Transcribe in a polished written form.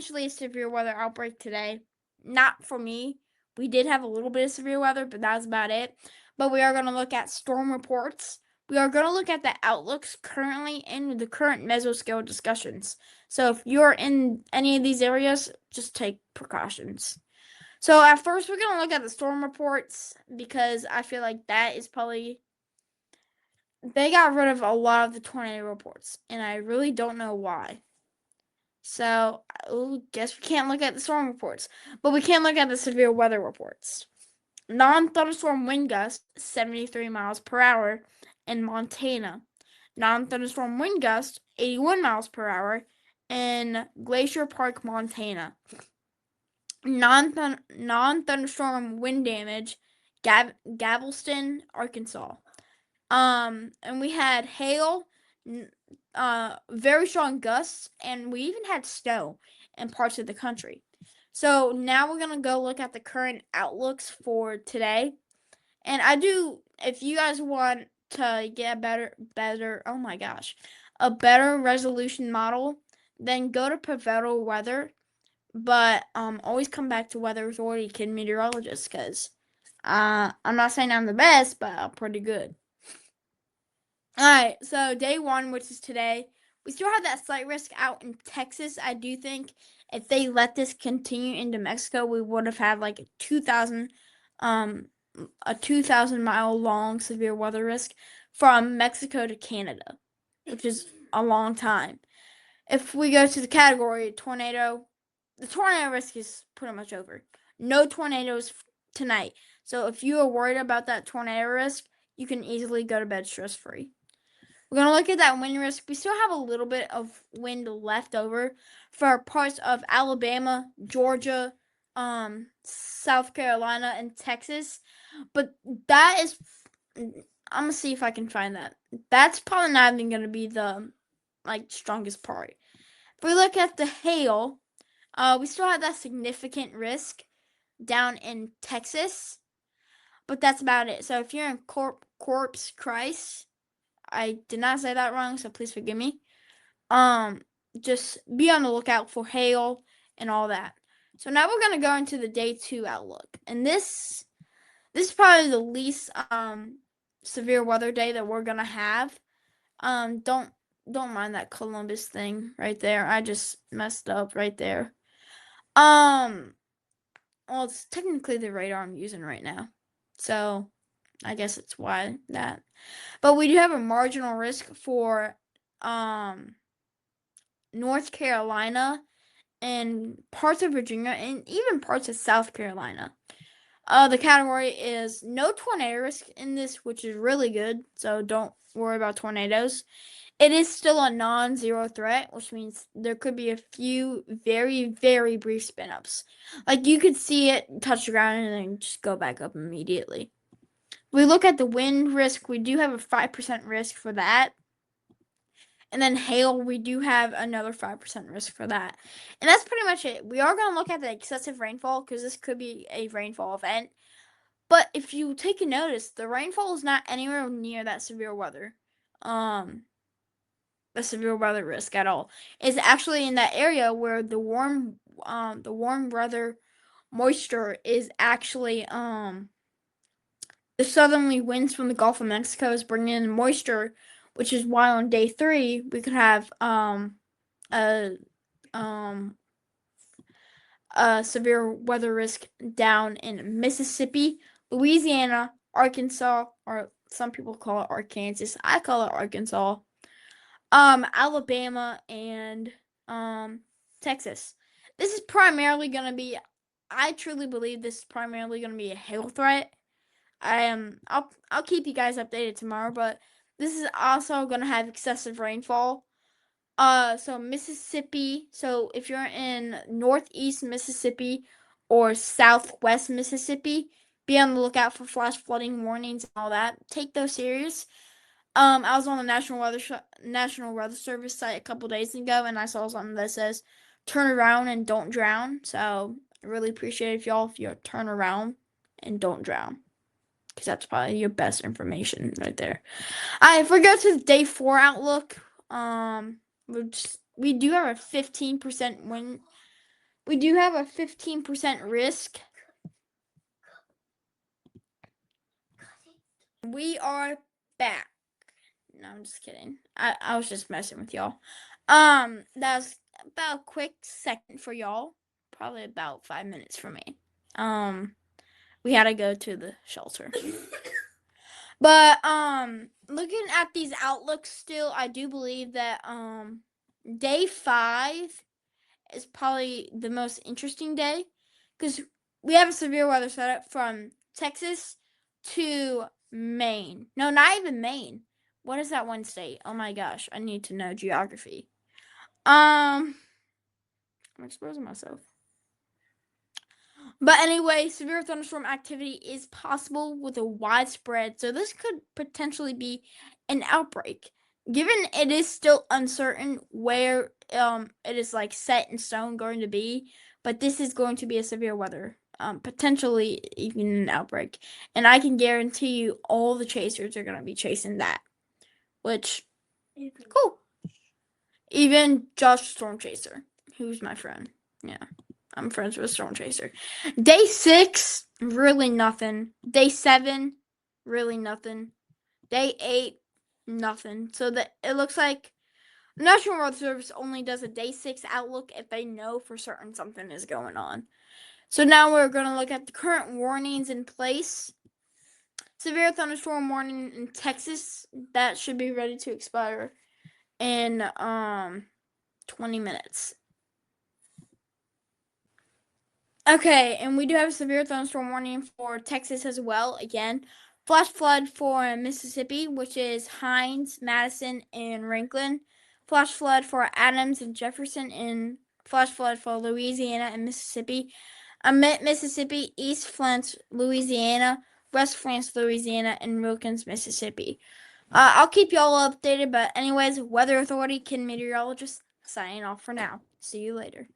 Potentially a severe weather outbreak today. Not for me. We did have a little bit of severe weather, but that's about it. But we are going to look at storm reports. We are going to look at the outlooks currently and the current mesoscale discussions. So if you're in any of these areas, just take precautions. So at first, we're going to look at the storm reports because I feel like that is probably. They got rid of a lot of the tornado reports, and I really don't know why. So, I guess we can't look at the storm reports, but we can look at the severe weather reports. Non-thunderstorm wind gust 73 miles per hour in Montana. Non-thunderstorm wind gust 81 miles per hour in Glacier Park, Montana. Non-thunderstorm wind damage Galveston, Arkansas. And we had hail, very strong gusts, and we even had snow in parts of the country. So now we're gonna go look at the current outlooks for today. And if you guys want to get oh my gosh, a better resolution model, then go to Prevaital Weather. But always come back to Weather Authority Kid Meteorologist because I'm not saying I'm the best, but I'm pretty good. Alright, so day one, which is today, we still have that slight risk out in Texas. I do think if they let this continue into Mexico, we would have had like a 2,000 mile long severe weather risk from Mexico to Canada, which is a long time. If we go to the category tornado, the tornado risk is pretty much over. No tornadoes tonight. So if you are worried about that tornado risk, you can easily go to bed stress free. We're going to look at that wind risk. We still have a little bit of wind left over for parts of Alabama, Georgia, South Carolina, and Texas. But that is, I'm going to see if I can find that. That's probably not even going to be the strongest part. If we look at the hail, we still have that significant risk down in Texas. But that's about it. So if you're in Corpus Christi, I did not say that wrong, so please forgive me. Just be on the lookout for hail and all that. So now we're gonna go into the day 2 outlook, and this is probably the least severe weather day that we're gonna have. Don't mind that Columbus thing right there. I just messed up right there. Well, it's technically the radar I'm using right now, so I guess it's why that. But we do have a marginal risk for North Carolina and parts of Virginia and even parts of South Carolina. The category is no tornado risk in this, which is really good, so don't worry about tornadoes. It is still a non-zero threat, which means there could be a few very, very brief spin-ups. Like you could see it touch the ground and then just go back up immediately. We look at the wind risk, we do have a 5% risk for that. And then hail, we do have another 5% risk for that. And that's pretty much it. We are going to look at the excessive rainfall because this could be a rainfall event. But if you take a notice, the rainfall is not anywhere near that severe weather. The severe weather risk at all. It's actually in that area where the warm weather moisture is actually the southerly winds from the Gulf of Mexico is bringing in moisture, which is why on day 3 we could have a severe weather risk down in Mississippi, Louisiana, Arkansas, or some people call it Arkansas. I call it Arkansas. Alabama and Texas. This is primarily going to be. I truly believe this is primarily going to be a hail threat. I'll keep you guys updated tomorrow, but this is also going to have excessive rainfall. So Mississippi, so if you're in northeast Mississippi or southwest Mississippi, be on the lookout for flash flooding warnings and all that. Take those serious. I was on the National Weather Service site a couple days ago, and I saw something that says "turn around and don't drown." So I really appreciate if you turn around and don't drown, because that's probably your best information right there. If we go to the day 4 outlook, we do have a 15% wind we do have a 15% risk. We are back. No, I'm just kidding. I was just messing with y'all. That was about a quick second for y'all. Probably about 5 minutes for me. We had to go to the shelter. But looking at these outlooks still, I do believe that day 5 is probably the most interesting day because we have a severe weather setup from Texas to Maine. No, not even Maine. What is that one state? Oh my gosh, I need to know geography. I'm exposing myself. But anyway, severe thunderstorm activity is possible with a widespread, so this could potentially be an outbreak. Given it is still uncertain where it is like set in stone going to be, but this is going to be a severe weather, potentially even an outbreak. And I can guarantee you all the chasers are going to be chasing that, which cool. Even Josh Storm Chaser, who's my friend. Yeah. I'm friends with Storm Chaser. Day 6, really nothing. Day 7, really nothing. Day 8, nothing. So that it looks like National Weather Service only does a day 6 outlook if they know for certain something is going on. So now we're going to look at the current warnings in place. Severe thunderstorm warning in Texas. That should be ready to expire in 20 minutes. Okay, and we do have a severe thunderstorm warning for Texas as well. Again, flash flood for Mississippi, which is Hines, Madison, and Rankin. Flash flood for Adams and Jefferson, and flash flood for Louisiana and Mississippi. Mississippi, East Flint, Louisiana, West Flint, Louisiana, and Wilkins, Mississippi. I'll keep y'all updated, but anyways, Weather Authority, Ken Meteorologist, signing off for now. See you later.